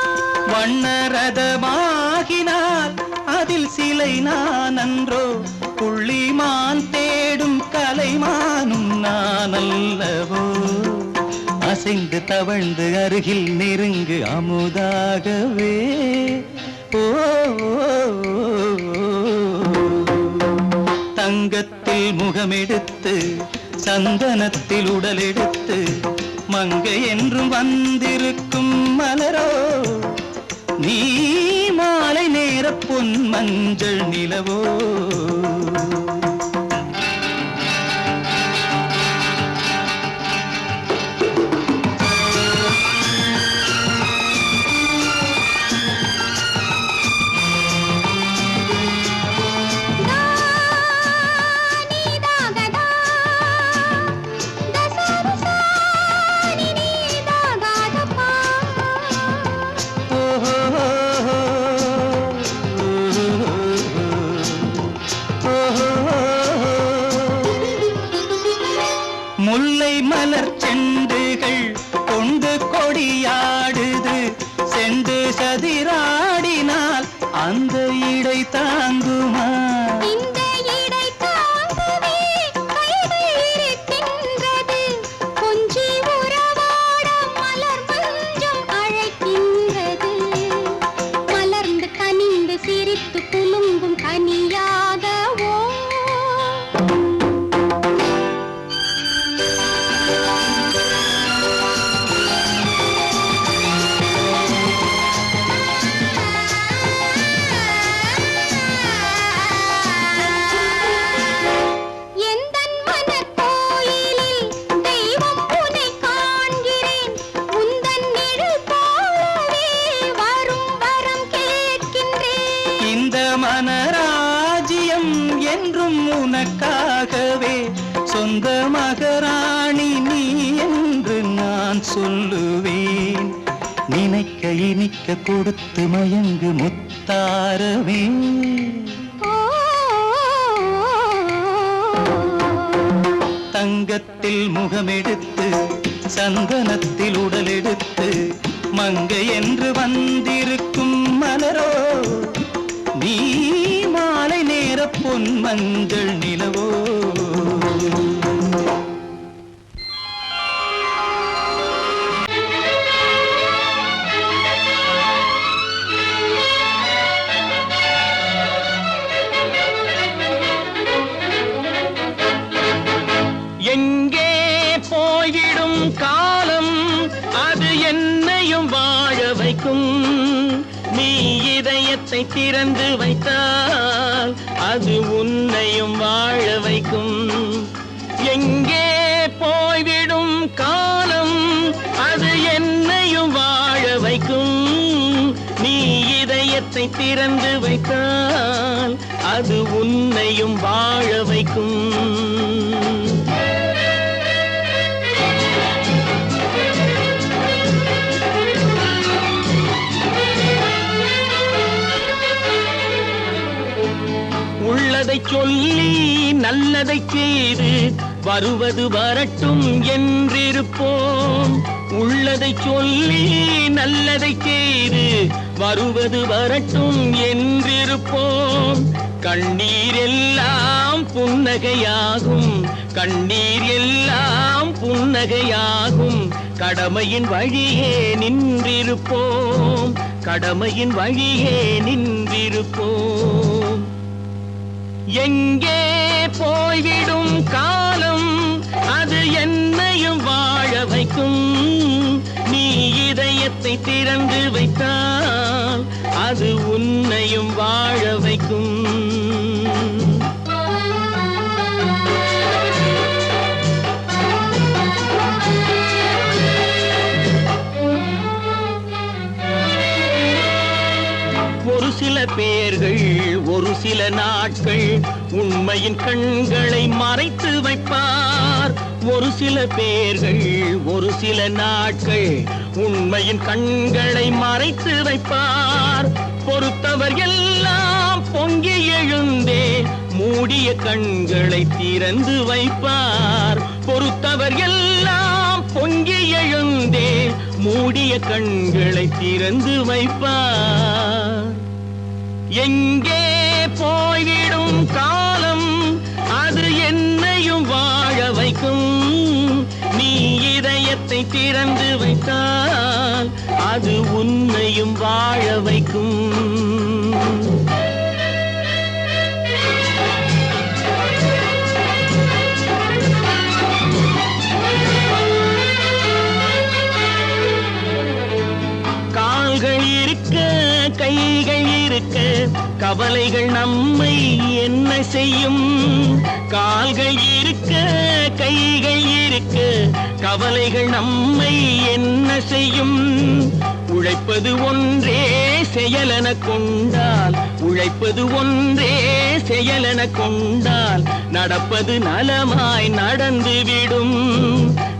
வண்ணரதமாகினால் அதில் சிலை நான் அன்றோ, புள்ளிமான் தேடும் கலைமானும் நான் அல்லவோ. அசைந்து தவழ்ந்து அருகில் நெருங்கு அமுதாகவே. ஓ, தங்கத்தில் முகமெடுத்து சந்தனத்தில் உடலெடுத்து மங்கை என்றும் வந்திருக்கும் மலரோ, நீ மாலை நேர பொன் மஞ்சள் நிலவோ. என்றும் உனக்காகவே சொந்த மகராணி நீ என்று நான் சொல்லுவேன். நினைக்க இனிக்க கொடுத்து மயங்கு முத்தாரவே. தங்கத்தில் முகமெடுத்து சந்தனத்தில் உடலெடுத்து மங்கை என்று வந்திருக்கும் மலரோ நீ மாலை நேர பொன் மஞ்சள் நிலவோ. எங்கே போய்விடும் காலம் அது என்னையும் வாழ வைக்கும். நீ இதயத்தை திறந்து வைத்தால் அது உன்னையும் வாழ வைக்கும். எங்கே போய்விடும் காலம் அது என்னையும் வாழ வைக்கும். நீ இதயத்தை திறந்து வைத்தால் அது உன்னையும் வாழ வைக்கும். உள்ளதை சொல்லி நல்லதை செய்து வருவது வரட்டும் என்றிருப்போம். உள்ளதை சொல்லி நல்லதை செய்து வருவது வரட்டும் என்றிருப்போம். கண்ணீர் எல்லாம் புன்னகையாகும், கண்ணீர் எல்லாம் புன்னகையாகும். கடமையின் வழியே நின்றிருப்போம், கடமையின் வழியே நின்றிருப்போம். எங்கே போய்விடும் காலம் அது என்னையும் வாழ வைக்கும். நீ இதயத்தை திறந்து வைத்தால் அது உன்னையும் வாழ வைக்கும். ஒரு சில பேர்கள் ஒரு சில நாட்கள் உண்மையின் கண்களை மறைத்து வைப்பார். ஒரு சில பேர்கள் ஒரு சில நாட்கள் உண்மையின் கண்களை மறைத்து வைப்பார். பொறுத்தவர் எல்லாம் பொங்கி எழுந்தே மூடிய கண்களை திறந்து வைப்பார். பொறுத்தவர் எல்லாம் பொங்கி எழுந்தே மூடிய கண்களை திறந்து வைப்பார். எங்கே போய்விடும் காலம் அது என்னையும் வாழ வைக்கும். நீ இதயத்தை திறந்து வைத்தால் அது உன்னையும் வாழ வைக்கும். கால்கள் இருக்க கைகள் இருக்க கவலைகள் நம்மை என்ன செய்யும். கால்கள் இருக்க கைகள் இருக்க கவலைகள் நம்மை என்ன செய்யும். உழைப்பது ஒன்றே செயலென கொண்டால், உழைப்பது ஒன்றே செயலென கொண்டால் நடப்பது நலமாய் நடந்துவிடும்,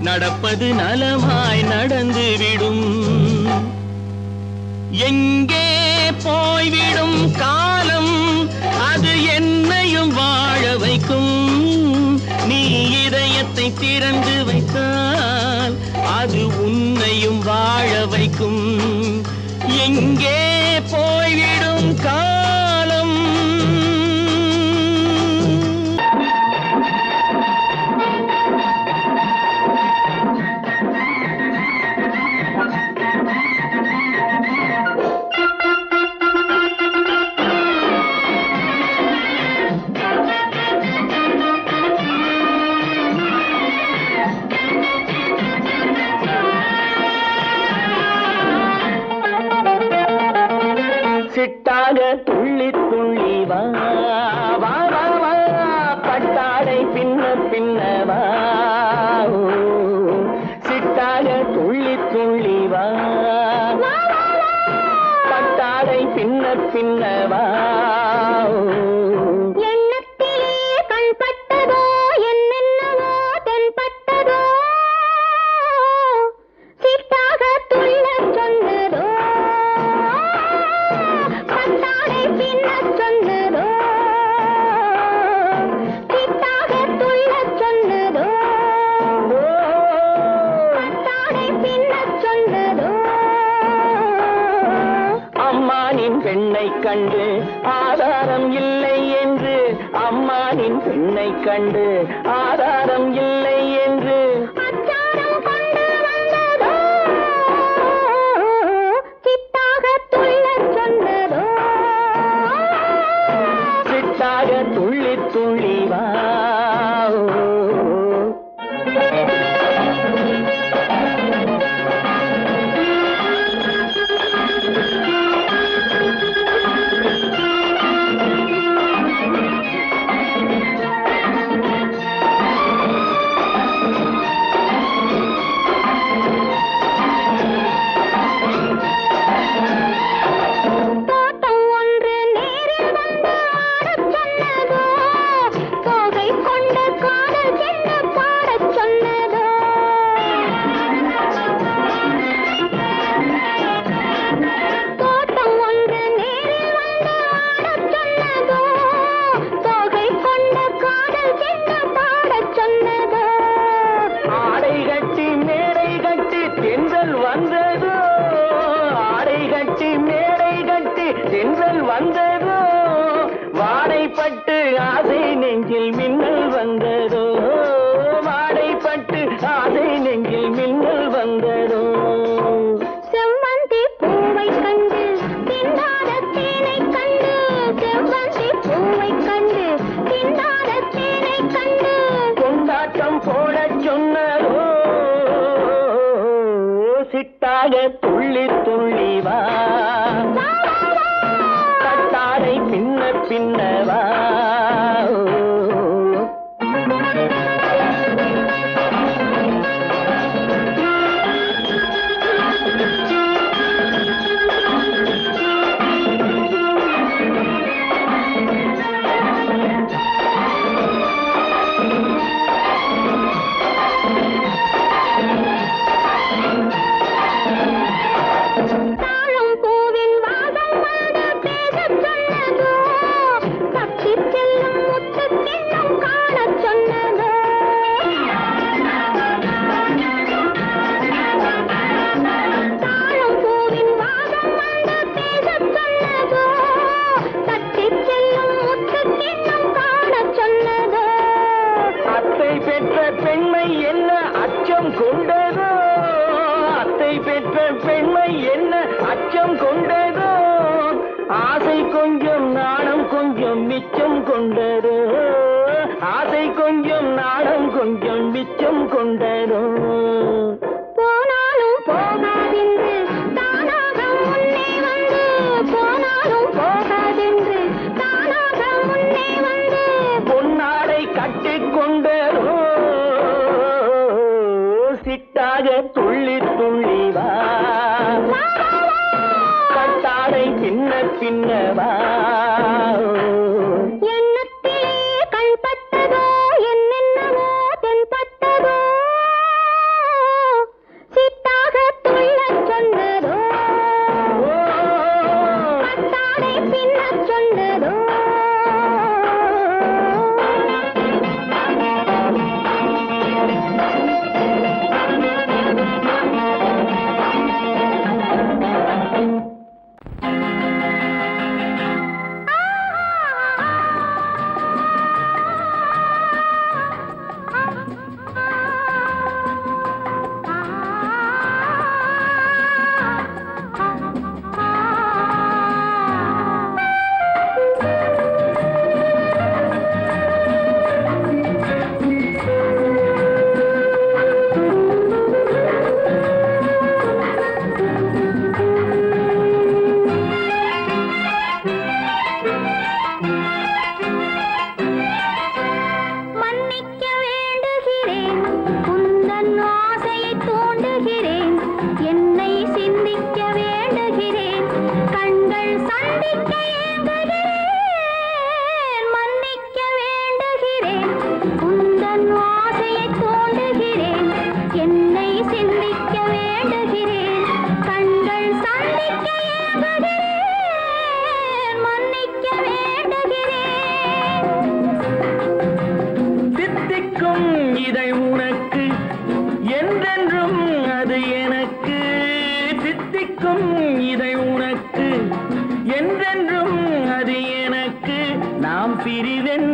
நடப்பது நலமாய் நடந்துவிடும். எங்கே போய்விடும் காலம் அது என்னையும் வாழ வைக்கும். நீ இதயத்தை திறந்து வைத்தால் அது உன்னையும் வாழ வைக்கும். எங்கே போய்விடும் காலம். சிட்டாக துள்ளி துள்ளி வா வா வா வா, பட்டாடை பின்ன பின்ன வா. சிட்டாக துள்ளி துள்ளி வா, பட்டாடை பின்ன பின்ன வா. எண்ணத்திலே ஆணின் பெண்ணை கண்டு ஆதாரம் இல்லை என்று அச்சாரம் கொண்டு வந்ததோ சித்தாக துள்ளச் சொன்னதோ சிட்டாக துள்ளி துள்ளி வா தோட்டம் ஒன்று நேரில் வந்து ஆடச் சொன்னதோ தோகை கொண்ட காதல் என்ன பாடச் சொன்னதோ தோட்டம் ஒன்று நேரில் வந்து ஆடச் சொன்னதோ தோகை கொண்ட காதல் என்ன பாடச் சொன்னதோ ஆடை கட்டி மேடை கட்டி தென்றல் வந்ததோ ஆடை கட்டி மேடை கட்டி தென்றல் வந்ததோ வாடைப்பட்டு ஆசை நெஞ்சில் மின்னல் வந்ததோ வாடைப்பட்டு ஆசை நெஞ்சில் மின்னல் வந்ததோ செவ்வந்தி பூவை கண்டு திண்டாத தேனை கண்டு செவ்வந்தி பூவை கண்டு திண்டாத தேனை கண்டு கொண்டாட்டம் போடச் சொன்னதோ சிட்டாக துள்ளி துள்ளி வா கட்டாரை பின்ன பின்ன வா தாழம் பூவின் வாசம் வந்து பேசச் சொன்னதோ தப்பிச் செல்லும் முத்துக் கிண்ணம் காணச் சொன்னதோ தாழம் பூவின் வாசம் வந்து பேசச் சொன்னதோ தப்பிச் செல்லும் முத்துக் கிண்ணம் காணச் சொன்னதோ அத்தை பெற்ற பெண்மை என்ன அச்சம் கொண்டதோ அத்தை பெற்ற பெண்மை என்ன அச்சம் கொண்டதோ ஆசை கொஞ்சம் நாணம் கொஞ்சம் மிச்சம் கொண்டதோ ஆசை கொஞ்சம் நாணம் கொஞ்சம் மிச்சம் கொண்டதோ போனாலும் போகாதென்று தானாக முன்னே வந்து போனாலும் போகாதென்று தானாக முன்னே வந்து பொன்னாடை கட்டிக் கொண்டதோ சிட்டாக துள்ளி துள்ளி வா கட்டாடை பின்ன பின்ன வா எண்ணத்திலே கண்பட்டதோ என்னென்னவோ தென்பட்டதோ சித்தாக துள்ளச் சொன்னதோ கட்டாடை பின்னச் சொன்னதோ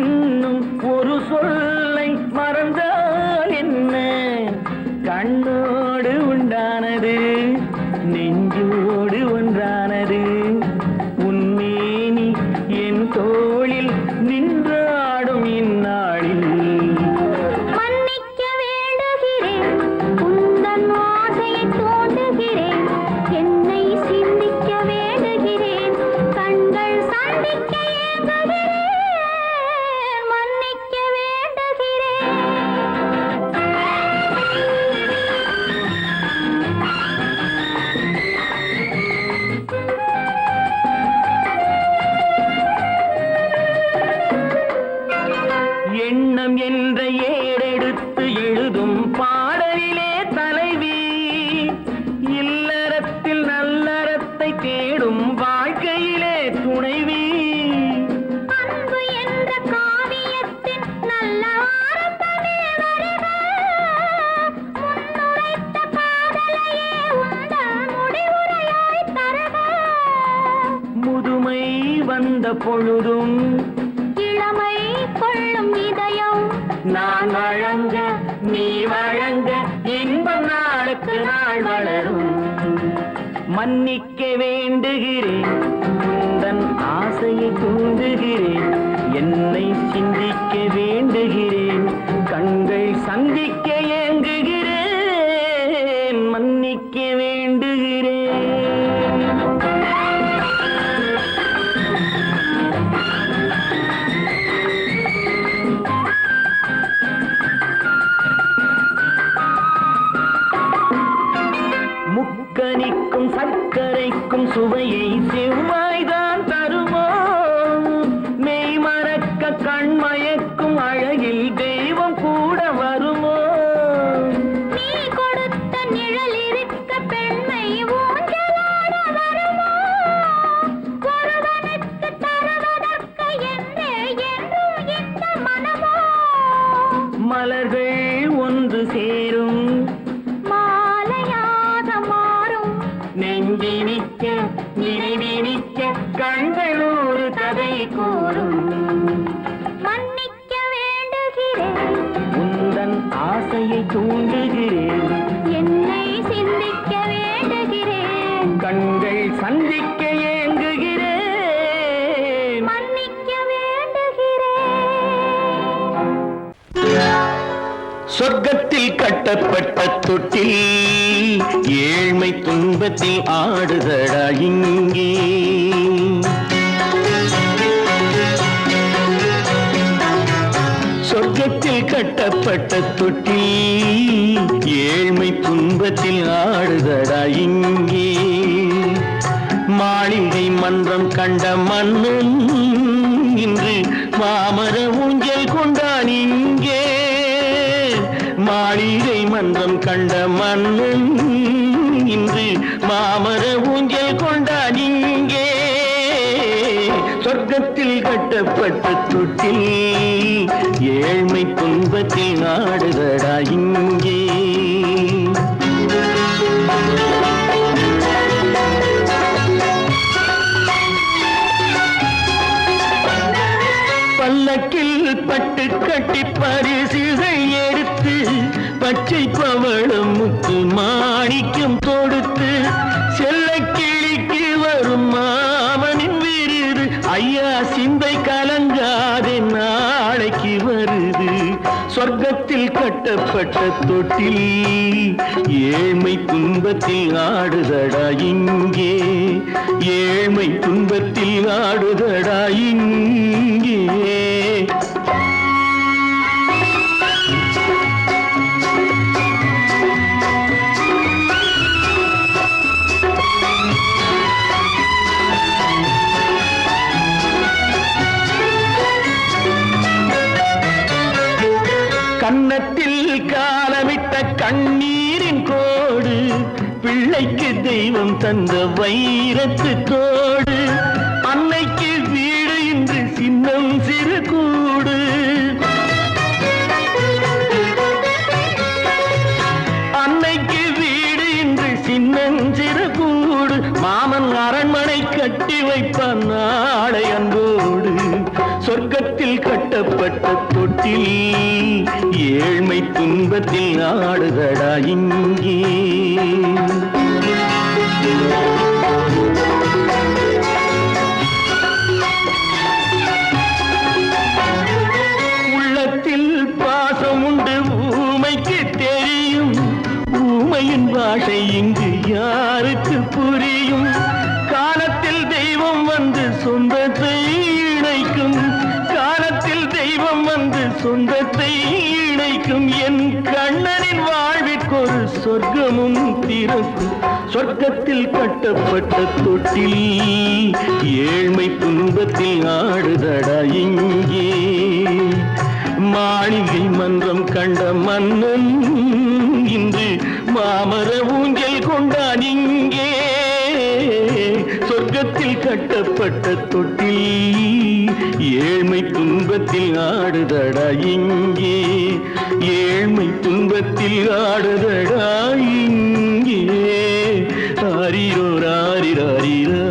என்னும் ஒரு சொல்லை மறந்தால் என்ன? கண்ணோடு உண்டானது நெஞ்சோடு ஒன்றானது. உன்மேனி என் தோளில் நின்றாடும் இந்நாளில் மன்னிக்க வேண்டுகிறேன், உந்தன் ஆசையை தூண்டுகிறேன், என்னை சிந்திக்க வேண்டுகிறேன், கண்கள் சந்திக்க ஏங்குகிறேன், மன்னிக்க வேண்டுகிறேன். எண்ணம் என்ற ஏடெடுத்து எழுதும் பாடலிலே தலைவி, இல்லறத்தில் நல்லறத்தை தேடும் வாழ்க்கையிலே துணைவி. அன்பு என்ற காவியத்தின் நல்ல ஆரம்பமே வருக, முன்னுரைத்த காதலையே உந்தன் முடிவுரையாய் தருக. முதுமை வந்த பொழுதும் இளமை கொள்ளும் இதயம் நான் வழங்க நீ வழங்க இன்பம் நாளுக்கு நாள் வளரும். மன்னிக்க வேண்டுகிறேன், உந்தன் ஆசையை தூண்டுகிறேன், என்னை சிந்திக்க வேண்டுகிறேன், கண்கள் சந்திக்க ஏங்குகிறேன், மன்னிக்க வேண்டுகிறேன். முக்கனிக்கும் சர்க்கரைக்கும் சுவையை செவ்வாய்தான் தருமோ? மெய் மறக்க கண்மயக்கும் அழகில் தெய்வம் கூட வருமோ? நீ கொடுத்த நிழல் இருக்க பெண்மை ஊஞ்சலாட வருமோ? ஒருவனுக்கு தருவதற்கு என்றே என்றும் இந்த மனமோ? மலர்கள் ஒன்று சேரும் மாலையாக மாறும் நெஞ்சினிக்க நினைவினிக்க கண்கள் ஒரு கதை கூறும். மன்னிக்க வேண்டுகிறேன், உந்தன் ஆசையை தூண்டுகிறேன், என்னை சிந்திக்க வேண்டுகிறேன், கண்கள் சந்திக்க ஏங்குகிறேன், மன்னிக்க வேண்டுகிறேன். சொர்க்கத்தில் கட்டப்பட்ட தொட்டில் ஏழ்மை துன்பத்தில் ஆடுதடா இங்கே. சொர்க்கத்தில் கட்டப்பட்ட தொட்டில் ஏழ்மை துன்பத்தில் ஆடுதடா இங்கே. மாளிகை மன்றம் கண்ட மன்னன் இன்று மாமர ஊஞ்சல் கொண்டான் இங்கே. மாளிகை மன்றம் கண்ட மன்னன் இன்று மாமர ஊஞ்சல் கொண்டான் இங்கே. சொர்க்கத்தில் கட்டப்பட்ட தொட்டில் ஏழ்மை துன்பத்தில் ஆடுதடா இங்கே. பல்லக்கில் பட்டு கட்டி பரிசுகள் எடுத்து பச்சை பவளம் முத்து மாணிக்கம் தொடுத்து செல்ல கிளிக்கு வரும் மாமனின் விருது. ஐயா சிந்தை கலங்காதே நாளைக்கு வருது. சொர்க்கத்தில் கட்டப்பட்ட தொட்டில் ஏழ்மை துன்பத்தில் ஆடுதடா இங்கே. ஏழ்மை துன்பத்தில் ஆடுதடா இங்கே. கன்னத்தில் காலமிட்ட கண்ணீரின் கோடு, பிள்ளைக்கு தெய்வம் தந்த வைரத்து தோடு. அன்னைக்கு வீடு இன்று சின்னம் சிறு கூடு. அன்னைக்கு வீடு இன்று சின்னஞ்சிறு கூடு. மாமன் அரண்மனை கட்டி வைப்பான் நாளை அன்போடு. சொர்க்கத்தில் கட்டப்பட்ட கட்டப்பட்ட தொட்டில் ஏழ்மை துன்பத்தில் ஆடுதடா இங்கே. உள்ளத்தில் பாசம் உண்டு ஊமைக்கு தெரியும், ஊமையின் பாஷை இங்கு யாருக்கு புரியும்? காலத்தில் தெய்வம் வந்து சொந்தத்தை இணைக்கும், காலத்தில் தெய்வம் வந்து சொந்தத்தை இணைக்கும். என் கண்ணனின் வாழ்விற்கொரு சொர்க்கமும் திறக்கும். சொர்க்கத்தில் கட்டப்பட்ட தொட்டில் ஏழ்மை துன்பத்தில் ஆடுதடா இங்கே. மாளிகை மன்றம் கண்ட மன்னன் இன்று மாமர ஊஞ்சல் கொண்டான் இங்கே. சொர்க்கத்தில் கட்டப்பட்ட தொட்டில் ஏழ்மை துன்பத்தில் ஆடுதடா இங்கே. ஏழ்மை துன்பத்தில் ஆடுதடா இங்கே. ஆரிரோ ராரிராரிரா.